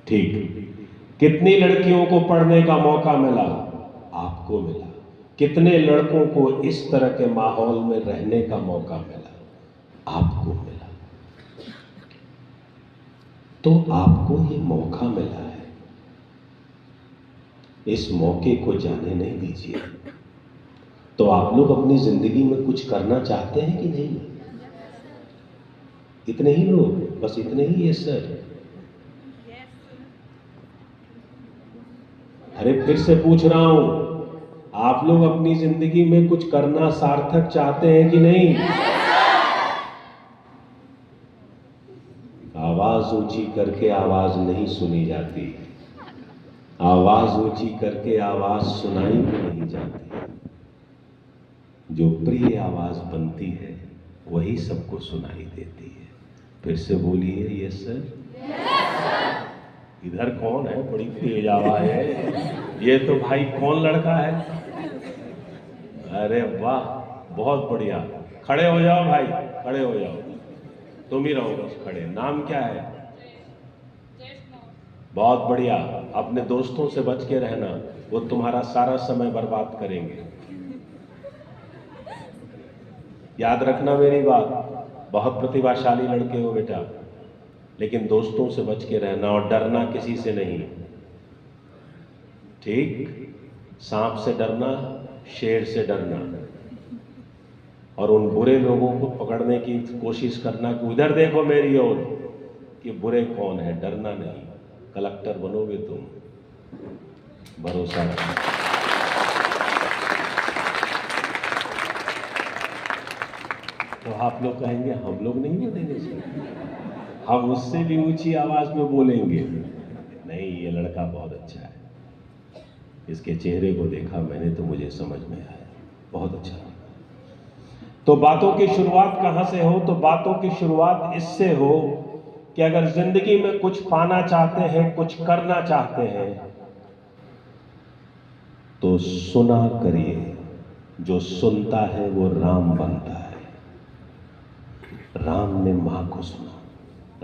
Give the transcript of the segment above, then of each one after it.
ठीक। कितनी लड़कियों को पढ़ने का मौका मिला? आपको मिला। कितने लड़कों को इस तरह के माहौल में रहने का मौका मिला? आपको मिला। तो आपको ये मौका मिला है, इस मौके को जाने नहीं दीजिए। तो आप लोग अपनी जिंदगी में कुछ करना चाहते हैं कि नहीं? इतने ही लोग, बस इतने ही? ये सर, अरे फिर से पूछ रहा हूं, आप लोग अपनी जिंदगी में कुछ करना सार्थक चाहते हैं कि नहीं? आवाज ऊंची करके आवाज नहीं सुनी जाती, आवाज ऊंची करके आवाज सुनाई भी नहीं जाती। जो प्रिय आवाज बनती है वही सबको सुनाई देती है। फिर से बोलिए, यस सर। इधर कौन है? बड़ी तेज आवाज है। ये तो भाई कौन लड़का है? अरे वाह, बहुत बढ़िया। खड़े हो जाओ भाई, खड़े हो जाओ। तुम ही रहो बस खड़े। नाम क्या है? बहुत बढ़िया। अपने दोस्तों से बच के रहना, वो तुम्हारा सारा समय बर्बाद करेंगे। याद रखना मेरी बात, बहुत प्रतिभाशाली लड़के हो बेटा, लेकिन दोस्तों से बच के रहना और डरना किसी से नहीं। ठीक? सांप से डरना, शेर से डरना, और उन बुरे लोगों को पकड़ने की कोशिश करना कि उधर देखो मेरी ओर कि बुरे कौन है। डरना नहीं। कलेक्टर बनोगे तुम, भरोसा रखना। तो आप लोग कहेंगे हम लोग नहीं बनेंगे सर, हम उससे भी ऊंची आवाज में बोलेंगे। नहीं, ये लड़का बहुत अच्छा है, इसके चेहरे को देखा मैंने तो मुझे समझ में आया, बहुत अच्छा लगा। तो बातों की शुरुआत कहां से हो? तो बातों की शुरुआत इससे हो कि अगर जिंदगी में कुछ पाना चाहते हैं, कुछ करना चाहते हैं, तो सुना करिए। जो सुनता है वो राम बनता है। राम ने मां को सुना,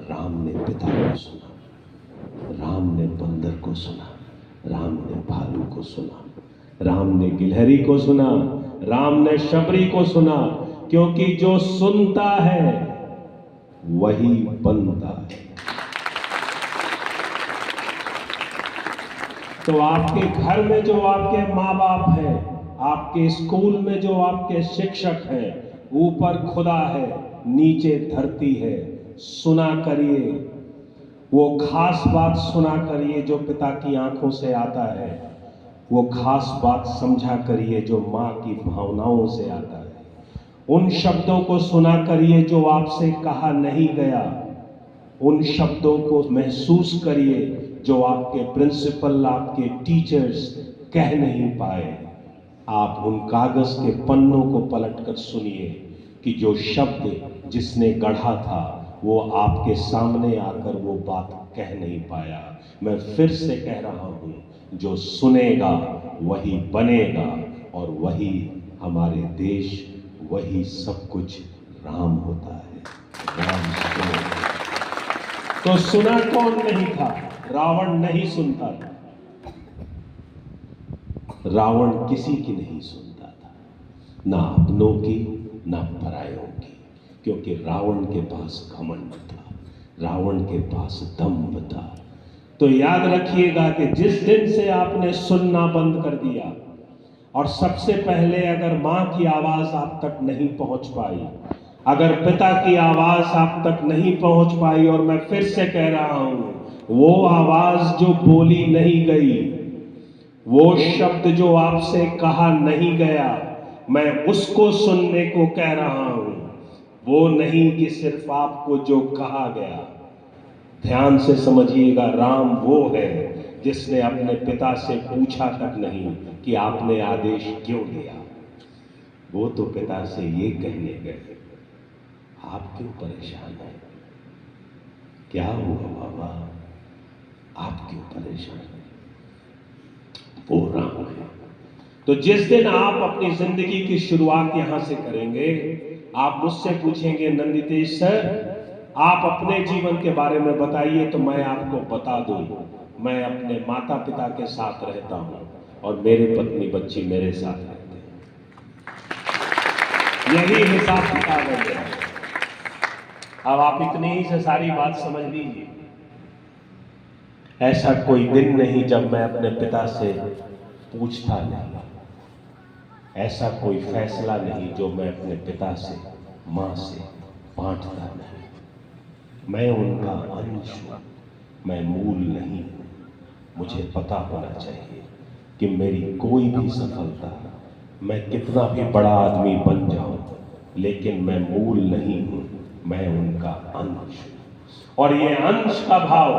राम ने पिता को सुना, राम ने बंदर को सुना, राम ने भालू को सुना, राम ने गिलहरी को सुना, राम ने शबरी को सुना। क्योंकि जो सुनता है वही बनता है। तो आपके घर में जो आपके माँ बाप हैं, आपके स्कूल में जो आपके शिक्षक हैं, ऊपर खुदा है, नीचे धरती है। सुना करिए, वो खास बात सुना करिए जो पिता की आंखों से आता है। वो खास बात समझा करिए जो माँ की भावनाओं से आता है। उन शब्दों को सुना करिए जो आपसे कहा नहीं गया। उन शब्दों को महसूस करिए जो आपके प्रिंसिपल, आपके टीचर्स कह नहीं पाए। आप उन कागज के पन्नों को पलटकर सुनिए कि जो शब्द जिसने गढ़ा था वो आपके सामने आकर वो बात कह नहीं पाया। मैं फिर से कह रहा हूं, जो सुनेगा वही बनेगा, और वही हमारे देश, वही सब कुछ राम होता है। राम सुनेगा। तो सुना कौन नहीं था? रावण नहीं सुनता था। रावण किसी की नहीं सुनता था, ना अपनों की ना परायों की, क्योंकि रावण के पास घमंड था, रावण के पास दंभ था। तो याद रखिएगा कि जिस दिन से आपने सुनना बंद कर दिया, और सबसे पहले अगर मां की आवाज आप तक नहीं पहुंच पाई, अगर पिता की आवाज आप तक नहीं पहुंच पाई, और मैं फिर से कह रहा हूं, वो आवाज जो बोली नहीं गई, वो शब्द जो आपसे कहा नहीं गया, मैं उसको सुनने को कह रहा हूं। वो नहीं कि सिर्फ आपको जो कहा गया। ध्यान से समझिएगा, राम वो है जिसने अपने पिता से पूछा तक नहीं कि आपने आदेश क्यों दिया। वो तो पिता से ये कहने गए, आप क्यों परेशान हैं? क्या हुआ बाबा, आप क्यों परेशान हैं? वो राम है। तो जिस दिन आप अपनी जिंदगी की शुरुआत यहां से करेंगे, आप मुझसे पूछेंगे, नंदितेश सर आप अपने जीवन के बारे में बताइए तो मैं आपको बता दूं, मैं अपने माता पिता के साथ रहता हूं और मेरे पत्नी बच्ची मेरे साथ रहते हैं। यही हिसाब किताब है मेरा। अब आप इतनी ही से सारी बात समझ लीजिए। ऐसा कोई दिन नहीं जब मैं अपने पिता से पूछता नहीं, ऐसा कोई फैसला नहीं जो मैं अपने पिता से, मां से बांटता नहीं। मैं उनका अंश हूं, मैं मूल नहीं हूं। मुझे पता होना चाहिए कि मेरी कोई भी सफलता, मैं कितना भी बड़ा आदमी बन जाऊं, लेकिन मैं मूल नहीं हूं, मैं उनका अंश हूं। और ये अंश का भाव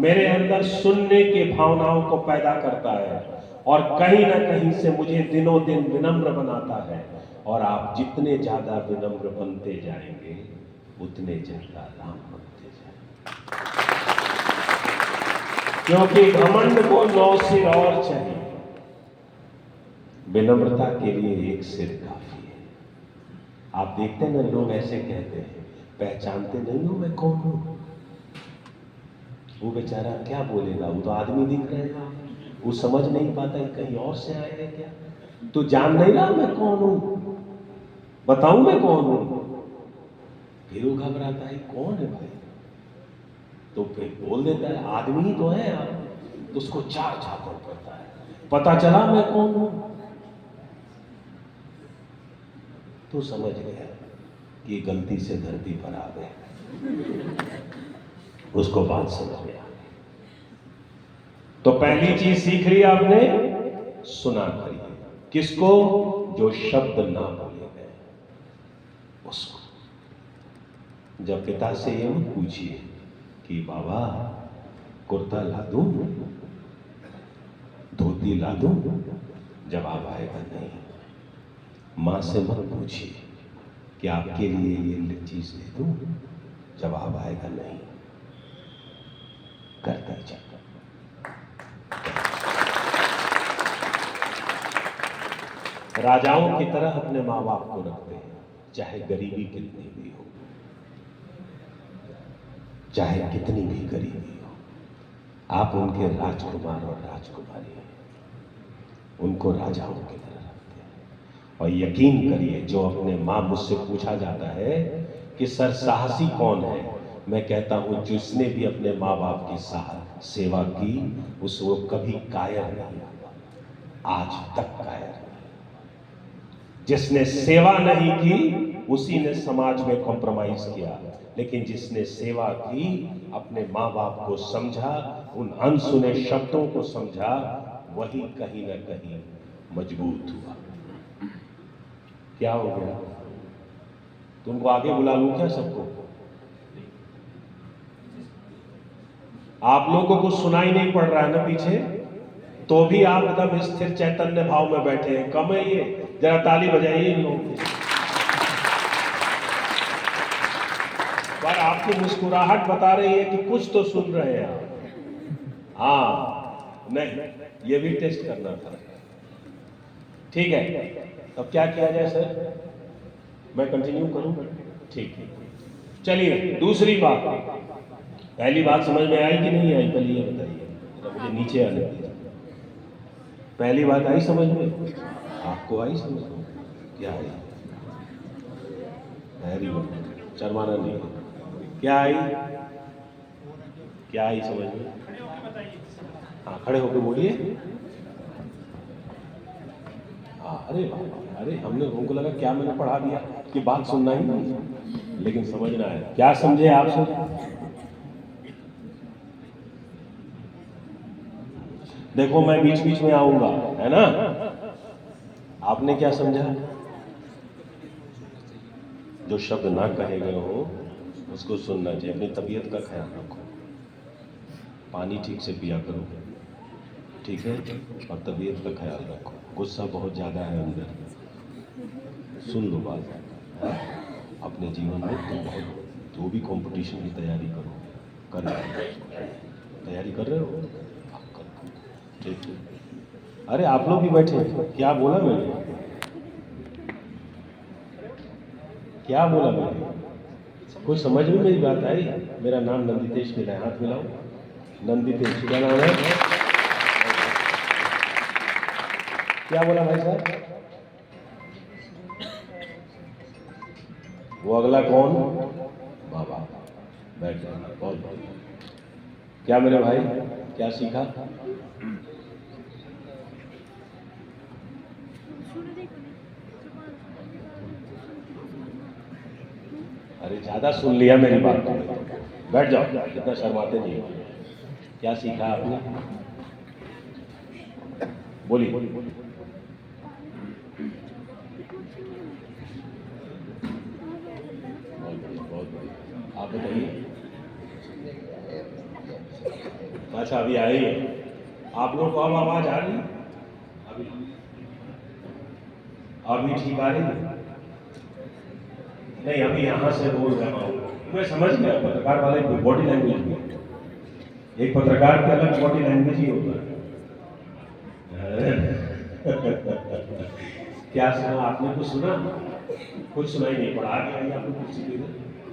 मेरे अंदर सुनने की भावनाओं को पैदा करता है और कहीं ना कहीं से मुझे दिनों दिन विनम्र बनाता है। और आप जितने ज्यादा विनम्र बनते जाएंगे उतने ज्यादा राम बनते जाएंगे, क्योंकि घमंड को 9 सिर और चाहिए, विनम्रता के लिए एक सिर काफी है। आप देखते हैं ना, लोग ऐसे कहते हैं, पहचानते नहीं हो मैं कौन हूं। वो बेचारा क्या बोलेगा, वो तो आदमी दिख रहे हैं, वो समझ नहीं पाता कि कहीं और से आए हैं क्या। तो जान नहीं रहा मैं कौन हूं, बताऊं मैं कौन हूं। फिर वो घबराता है, कौन है भाई, तो फिर बोल देता है आदमी ही तो है आप, तो उसको चार झापड़ पड़ता है, पता चला मैं कौन हूं। तो समझ गया कि गलती से धरती पर आ गए, उसको बात समझ में आ गई। तो पहली चीज सीख ली आपने, सुना करिए। किसको? जो शब्द ना बोले गए उसको। जब पिता से ये मत पूछिए कि बाबा कुर्ता ला दूं, धोती ला दूं, जवाब आएगा नहीं। मां से मत पूछिए कि आपके लिए ये चीज ले दूं, जवाब आएगा नहीं। करता चल। राजाओं की तरह अपने मां बाप को रखते हैं, चाहे गरीबी कितनी भी हो, चाहे कितनी भी गरीबी हो। आप उनके राजकुमार और राजकुमारी हैं, उनको राजाओं की तरह रखते हैं। और यकीन करिए, जो अपने मां, मुझसे पूछा जाता है कि सर साहसी कौन है, मैं कहता हूं जिसने भी अपने मां बाप की सेवा की उसको कभी कायर नहीं हुआ, आज तक कायर नहीं। जिसने सेवा नहीं की उसी ने समाज में कॉम्प्रोमाइज किया, लेकिन जिसने सेवा की, अपने मां बाप को समझा, उन अनसुने शब्दों को समझा, वही कहीं ना कहीं मजबूत हुआ। क्या हो गया? तुमको आगे बुला लूं क्या सबको? आप लोगों को सुनाई नहीं पड़ रहा है ना पीछे, तो भी आप एकदम स्थिर चैतन्य भाव में बैठे हैं। कम है ये? जरा ताली बजाइए इन लोगों की। पर आपकी मुस्कुराहट बता रही है कि कुछ तो सुन रहे हैं आप। हाँ, नहीं, ये भी टेस्ट करना था। ठीक है, अब क्या किया जाए सर? मैं कंटिन्यू करूं? ठीक है, चलिए दूसरी बात। पहली बात समझ में आई कि नहीं आई? पहले ये बताइए, मुझे नीचे आने दीजिए। पहली बात आई समझ में? आपको आई समझ में? क्या आई? वेरी गुड, शर्माना नहीं है। क्या आई? क्या आई समझ में? हाँ, खड़े होकर बोलिए। हाँ, अरे अरे, हमने हमको लगा क्या मैंने पढ़ा दिया कि बात सुनना ही नहीं, लेकिन समझना है। क्या समझे आप सब? देखो, मैं बीच बीच में आऊंगा, है ना? आपने क्या समझा? जो शब्द ना कहे गए हो उसको सुनना चाहिए। अपनी तबीयत का ख्याल रखो, पानी ठीक से पिया करो, ठीक है? और तबीयत का ख्याल रखो। गुस्सा बहुत ज़्यादा है अंदर, सुन लो बात। अपने जीवन में तुम बहुत, जो भी कंपटीशन की तैयारी करो, कर रहे हो, तैयारी कर रहे हो आप, कर, ठीक है? अरे आप लोग भी बैठे, क्या बोला मैंने? क्या बोला मैंने? कुछ समझ में मेरी बात आई? मेरा नाम नंदितेश मिला है, हाथ मिलाओ। नंदितेश क्या नाम है? क्या बोला भाई साहब? वो अगला कौन? बाबा। बैठ जाओ, बहुत बढ़िया। क्या मेरे भाई, क्या सीखा? अरे ज्यादा सुन लिया मेरी बात तो। बैठ जाओ, इतना शर्माते नहीं हो। क्या सीखा आपने? बोलिए। बहुत बढ़िया, बहुत बढ़िया। आप बताइए। अच्छा, अभी आई है। आप लोग को अब आवाज आ रही? अभी अभी ठीक आ रही है? नहीं, अभी यहाँ से बोल रहा हूँ। मैं समझ गया, पत्रकार वाले बॉडी लैंग्वेज में, एक पत्रकार के अलग बॉडी लैंग्वेज ही होता है। क्या सुना आपने? कुछ सुना? कुछ सुनाई नहीं पड़ा। आगे आइए, आपको कुछ सीखिए।